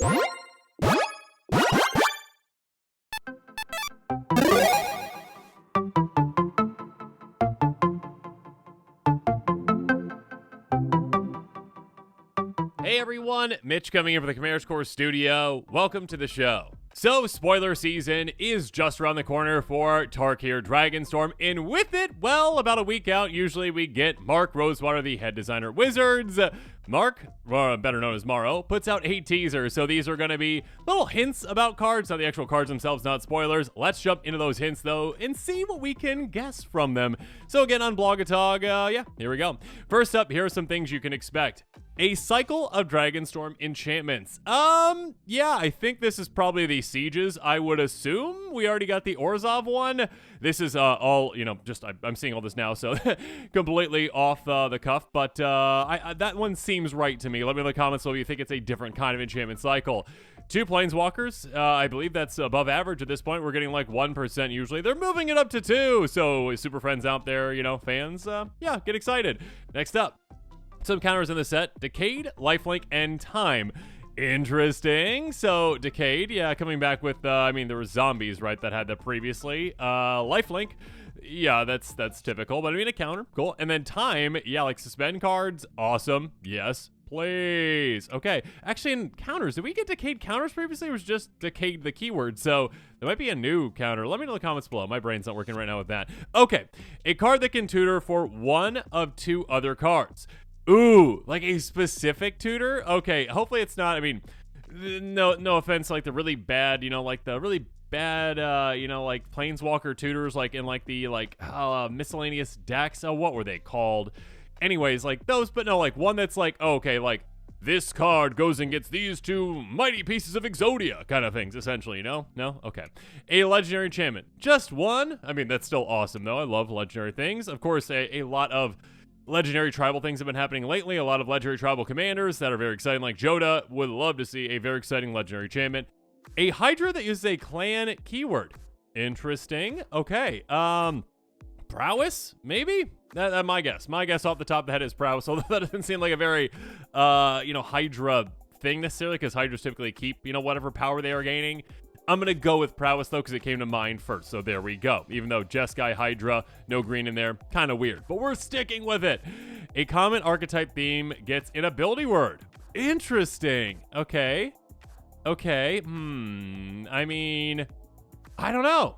Hey everyone, Mitch coming in from the Commander Core studio. Welcome to the show. So, spoiler season is just around the corner for Tarkir Dragonstorm, and with it, well, about a week out, usually we get Mark Rosewater, the head designer at Wizards. Mark, better known as Morrow, puts out 8 teasers, so these are going to be little hints about cards, not the actual cards themselves, not spoilers. Let's jump into those hints, though, and see what we can guess from them. So again, on Blogatog, yeah, here we go. First up, here are some things you can expect. A cycle of Dragonstorm enchantments. Yeah, I think this is probably the sieges, I would assume. We already got the Orzhov one. This is all, I'm seeing all this now, so completely off the cuff, but that one seems right to me. Let me know in the comments if you think it's a different kind of enchantment cycle. 2 Planeswalkers, I believe that's above average at this point. We're getting like 1% usually. They're moving it up to 2, so super friends out there, fans, yeah, get excited. Next up. Some counters in the set: Decayed, Lifelink, and Time. Interesting. So, Decayed, yeah, coming back with, there were zombies, right, that had that previously. Lifelink, yeah, that's typical, but a counter, cool. And then Time, yeah, like suspend cards, awesome, yes, please. Okay, actually in counters, did we get Decayed counters previously, or was just Decayed the keyword? So, there might be a new counter. Let me know in the comments below. My brain's not working right now with that. Okay, a card that can tutor for one of 2 other cards. Ooh, like a specific tutor? Okay, hopefully it's not, no offense, like the really bad, like Planeswalker tutors, like in like the, miscellaneous decks. Oh, what were they called? Anyways, like those, but no, like one that's like, oh, okay, like this card goes and gets these 2 mighty pieces of Exodia kind of things, essentially, No? Okay. A legendary enchantment. Just one? That's still awesome, though. I love legendary things. Of course, a lot of legendary tribal things have been happening lately. A lot of legendary tribal commanders that are very exciting, like Joda. Would love to see a very exciting legendary enchantment. A Hydra that uses a clan keyword. Interesting. Okay. Prowess? Maybe? That's my guess. My guess off the top of the head is Prowess, although that doesn't seem like a very, Hydra thing necessarily, because Hydras typically keep, whatever power they are gaining. I'm going to go with Prowess, though, because it came to mind first. So there we go. Even though Jeskai Hydra, no green in there, kind of weird. But we're sticking with it. A common archetype theme gets an ability word. Interesting. Okay. I don't know.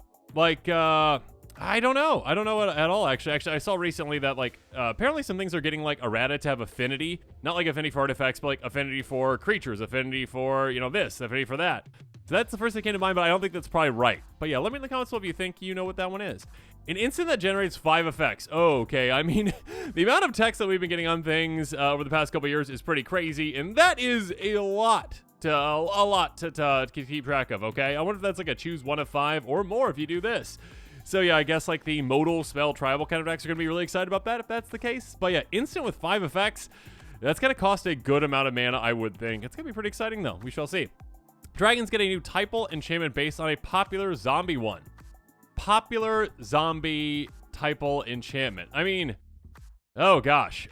I don't know at all, actually. Actually, I saw recently that, apparently some things are getting, errata to have affinity. Not like affinity for artifacts, but, affinity for creatures, affinity for, this, affinity for that. So that's the first that came to mind, but I don't think that's probably right. But yeah, let me in the comments below if you think you know what that one is. An instant that generates 5 effects. Oh, okay. The amount of text that we've been getting on things over the past couple years is pretty crazy, and that is a lot to keep track of, okay? I wonder if that's like a choose 1 of 5 or more if you do this. So yeah, I guess like the modal, spell, tribal kind of decks are going to be really excited about that if that's the case. But yeah, instant with 5 effects, that's going to cost a good amount of mana, I would think. It's going to be pretty exciting though. We shall see. Dragons get a new typal enchantment based on a popular zombie one. Popular zombie typal enchantment. Oh gosh.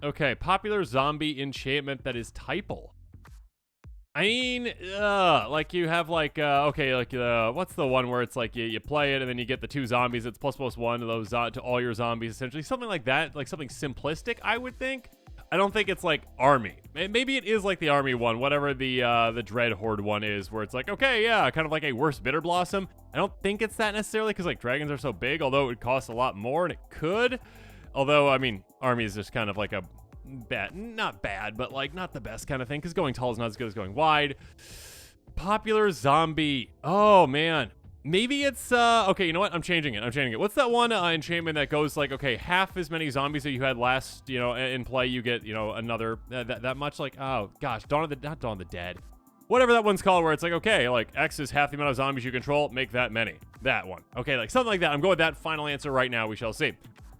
Okay, popular zombie enchantment that is typal. Like you have what's the one where it's like you play it and then you get the 2 zombies. It's ++1 to those to all your zombies, essentially. Something like that, like something simplistic, I would think. I don't think it's like army. Maybe it is like the army one, whatever the Dread Horde one is, where it's like, okay, yeah, kind of like a worse Bitter Blossom. I don't think it's that necessarily, because like dragons are so big, although it would cost a lot more, and it could. Although, army is just kind of like a not bad, but like not the best kind of thing, because going tall is not as good as going wide. Popular zombie. Oh, man. Maybe it's, okay, you know what? I'm changing it. What's that one enchantment that goes like, okay, half as many zombies that you had last, in play, you get, another, that much, like, oh, gosh, not Dawn of the Dead. Whatever that one's called, where it's like, okay, like, X is half the amount of zombies you control, make that many. That one. Okay, like, something like that. I'm going with that final answer right now. We shall see.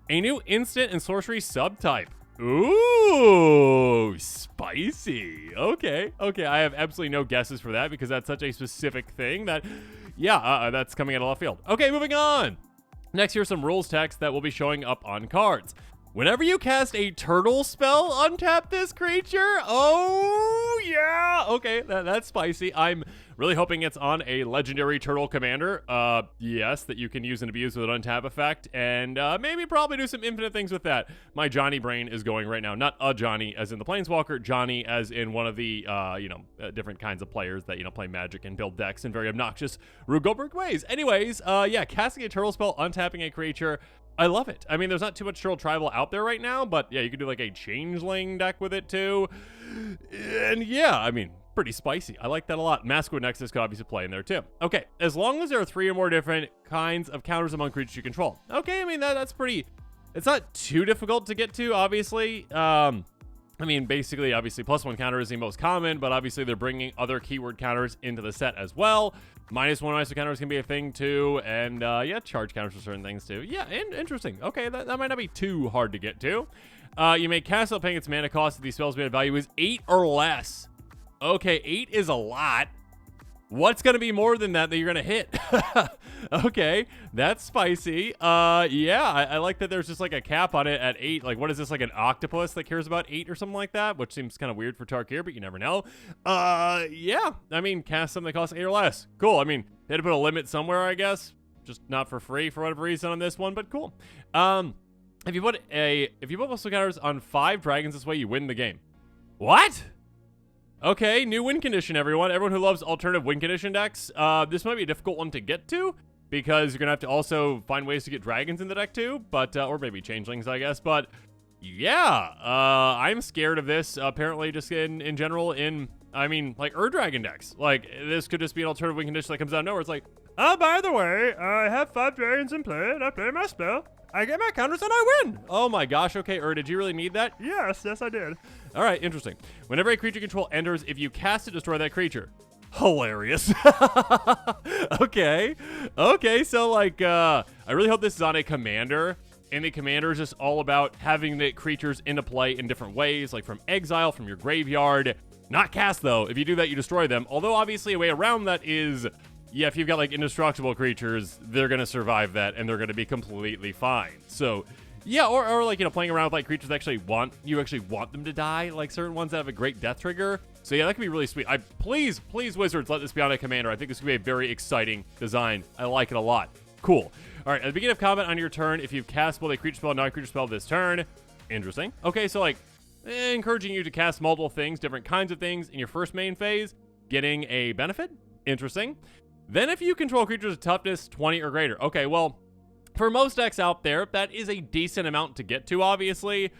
A new instant and sorcery subtype. Ooh, spicy. Okay, I have absolutely no guesses for that, because that's such a specific thing that... Yeah, that's coming out of left field. Okay, moving on. Next, here's some rules text that will be showing up on cards. Whenever you cast a turtle spell, untap this creature. Oh, yeah. Okay, that's spicy. I'm really hoping it's on a legendary turtle commander. Yes, that you can use and abuse with an untap effect. And maybe probably do some infinite things with that. My Johnny brain is going right now. Not a Johnny as in the Planeswalker. Johnny as in one of the, different kinds of players that, play Magic and build decks in very obnoxious Rube Goldberg ways. Anyways, yeah, casting a turtle spell, untapping a creature. I love it. I mean, there's not too much Turtle Tribal out there right now, but yeah, you could do like a Changeling deck with it too. And yeah, I mean, pretty spicy. I like that a lot. Masquerade Nexus could obviously play in there too. Okay, as long as there are 3 or more different kinds of counters among creatures you control. Okay, I mean, that's pretty... It's not too difficult to get to, obviously. I mean, basically, obviously, +1 counter is the most common, but obviously they're bringing other keyword counters into the set as well. -1 ISO counters can be a thing too, and yeah, charge counters for certain things too. Yeah, and interesting. Okay, that might not be too hard to get to. You may cast without paying its mana cost if the spell's mana value is 8 or less. Okay, 8 is a lot. What's going to be more than that you're going to hit? Okay, that's spicy. Yeah, I like that there's just like a cap on it at 8. Like, what is this, like an octopus that cares about 8 or something like that? Which seems kind of weird for Tarkir, but you never know. Yeah, I mean, cast something that costs 8 or less. Cool. I mean, they had to put a limit somewhere, I guess. Just not for free for whatever reason on this one, but cool. If you put muscle counters on 5 dragons this way, you win the game. What? Okay, new win condition, everyone. Everyone who loves alternative win condition decks, this might be a difficult one to get to, because you're going to have to also find ways to get dragons in the deck too, but, or maybe changelings, I guess, but, yeah, I'm scared of this, apparently, just in general, I mean, like, Dragon decks. Like, this could just be an alternative win condition that comes out of nowhere. It's like, oh, by the way, I have 5 dragons in play, and I play my spell. I get my counters and I win. Oh my gosh, okay, did you really need that? Yes, I did. All right, interesting. Whenever a creature you control enters, if you cast it, destroy that creature. Hilarious. Okay, so like, I really hope this is on a commander, and the commander is just all about having the creatures into play in different ways, like from exile, from your graveyard. Not cast, though. If you do that, you destroy them. Although, obviously, a way around that is... Yeah, if you've got, like, indestructible creatures, they're going to survive that, and they're going to be completely fine. So, yeah, or like, playing around with, like, creatures that you actually want them to die, like certain ones that have a great death trigger. So, yeah, that could be really sweet. Please, Wizards, let this be on a commander. I think this could be a very exciting design. I like it a lot. Cool. All right, at the beginning of combat on your turn, if you've cast both a creature spell and non-creature spell this turn, interesting. Okay, so, like, encouraging you to cast multiple things, different kinds of things in your first main phase, getting a benefit. Interesting. Then if you control creatures with toughness 20 or greater. Okay, well, for most decks out there, that is a decent amount to get to, obviously.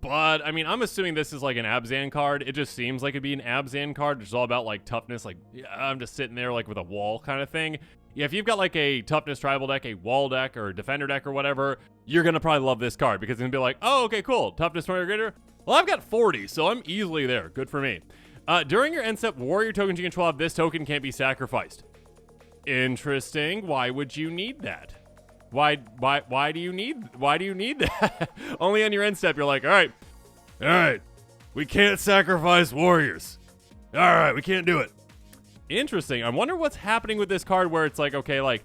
But, I mean, I'm assuming this is like an Abzan card. It just seems like it'd be an Abzan card. It's all about, like, toughness. Like, yeah, I'm just sitting there, like, with a wall kind of thing. Yeah, if you've got, like, a toughness tribal deck, a wall deck, or a defender deck or whatever, you're going to probably love this card. Because it's going to be like, oh, okay, cool. Toughness 20 or greater. Well, I've got 40, so I'm easily there. Good for me. During your end step, warrior tokens you control have this token can't be sacrificed. Interesting. Why would you need that? Why do you need that? Only on your end step, you're like, all right, we can't sacrifice warriors. All right, we can't do it. Interesting. I wonder what's happening with this card where it's like, okay, like,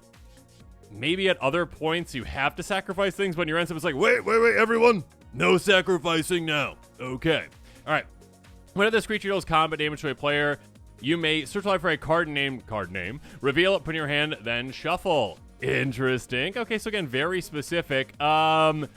maybe at other points you have to sacrifice things, but in your end step, it's like, wait, everyone, no sacrificing now. Okay. All right. Whenever this creature deals combat damage to a player, you may search life for a card name, reveal it, put in your hand, then shuffle. Interesting. Okay, so again, very specific. Yeah,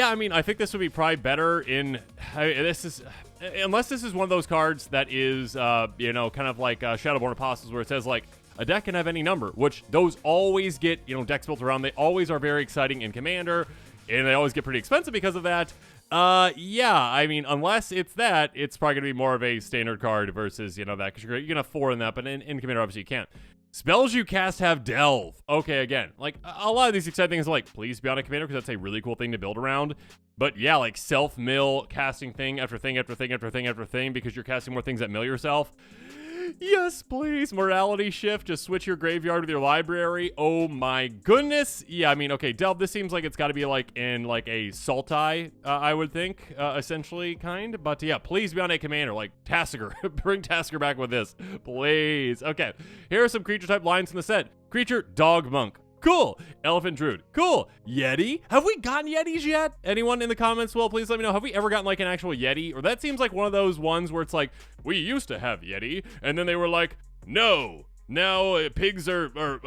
I mean, I think this would be probably better in, unless this is one of those cards that is, kind of like Shadowborn Apostles, where it says, like, a deck can have any number, which those always get, decks built around. They always are very exciting in Commander, and they always get pretty expensive because of that. Yeah, I mean, unless it's that, it's probably going to be more of a standard card versus, that, because you can have 4 in that, but in Commander, obviously, you can't. Spells you cast have Delve. Okay, again, like, a lot of these exciting things are like, please be on a Commander, because that's a really cool thing to build around. But yeah, like, self-mill, casting thing after thing after thing after thing after thing, because you're casting more things that mill yourself. Yes, please. Morality shift. Just switch your graveyard with your library. Oh my goodness. Yeah, I mean, okay, Delve, this seems like it's got to be like in like a Sultai, I would think, essentially, kind. But yeah, please be on a commander, like Tasigur. Bring Tasigur back with this, please. Okay, here are some creature type lines in the set. Creature, Dog Monk. Cool. Elephant Druid. Cool. Yeti. Have we gotten Yetis yet? Anyone in the comments will please let me know. Have we ever gotten like an actual Yeti? Or that seems like one of those ones where it's like, we used to have Yeti, and then they were like, no. Now pigs are boars,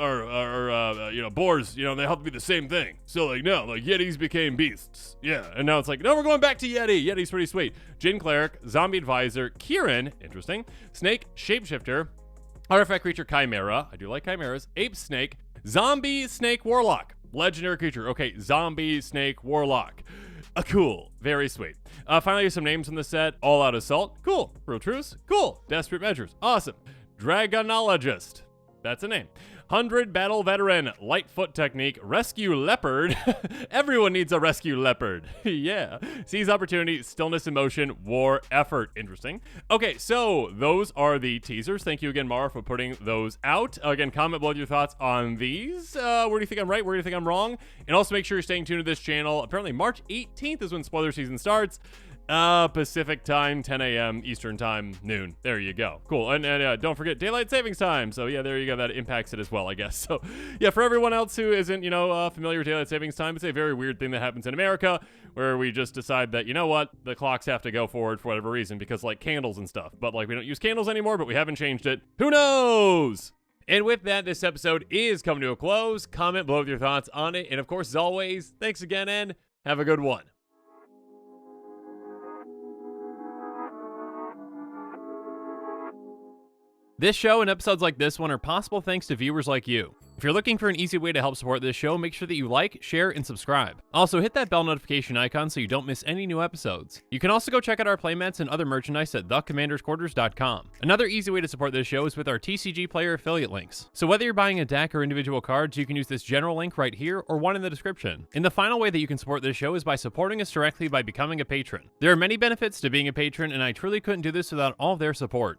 they have to be the same thing. So like, no, like Yetis became beasts. Yeah, and now it's like, no, we're going back to Yeti. Yeti's pretty sweet. Jin Cleric, Zombie Advisor, Kieran, interesting. Snake, Shapeshifter, Artifact Creature, Chimera. I do like Chimeras. Ape Snake, Zombie Snake Warlock. Legendary creature. Okay, Zombie Snake Warlock. Cool. Very sweet. Finally, some names in the set. All Out Assault. Cool. Real Truce. Cool. Desperate Measures. Awesome. Dragonologist. That's a name. 100 Battle Veteran. Lightfoot Technique. Rescue Leopard. Everyone needs a Rescue Leopard. Yeah. Seize Opportunity. Stillness in Motion. War Effort. Interesting. Okay, so those are the teasers. Thank you again, Mara, for putting those out. Again, comment below your thoughts on these. Where do you think I'm right? Where do you think I'm wrong? And also make sure you're staying tuned to this channel. Apparently, March 18th is when spoiler season starts. Pacific time, 10 a.m. Eastern time, noon. There you go. Cool. And don't forget daylight savings time. So yeah, there you go. That impacts it as well, I guess. So yeah, for everyone else who isn't, familiar with daylight savings time, it's a very weird thing that happens in America where we just decide that, the clocks have to go forward for whatever reason because like candles and stuff. But like we don't use candles anymore, but we haven't changed it. Who knows? And with that, this episode is coming to a close. Comment below with your thoughts on it. And of course, as always, thanks again and have a good one. This show and episodes like this one are possible thanks to viewers like you. If you're looking for an easy way to help support this show, make sure that you like, share, and subscribe. Also, hit that bell notification icon so you don't miss any new episodes. You can also go check out our playmats and other merchandise at thecommandersquarters.com. Another easy way to support this show is with our TCG player affiliate links. So whether you're buying a deck or individual cards, you can use this general link right here or one in the description. And the final way that you can support this show is by supporting us directly by becoming a patron. There are many benefits to being a patron, and I truly couldn't do this without all of their support.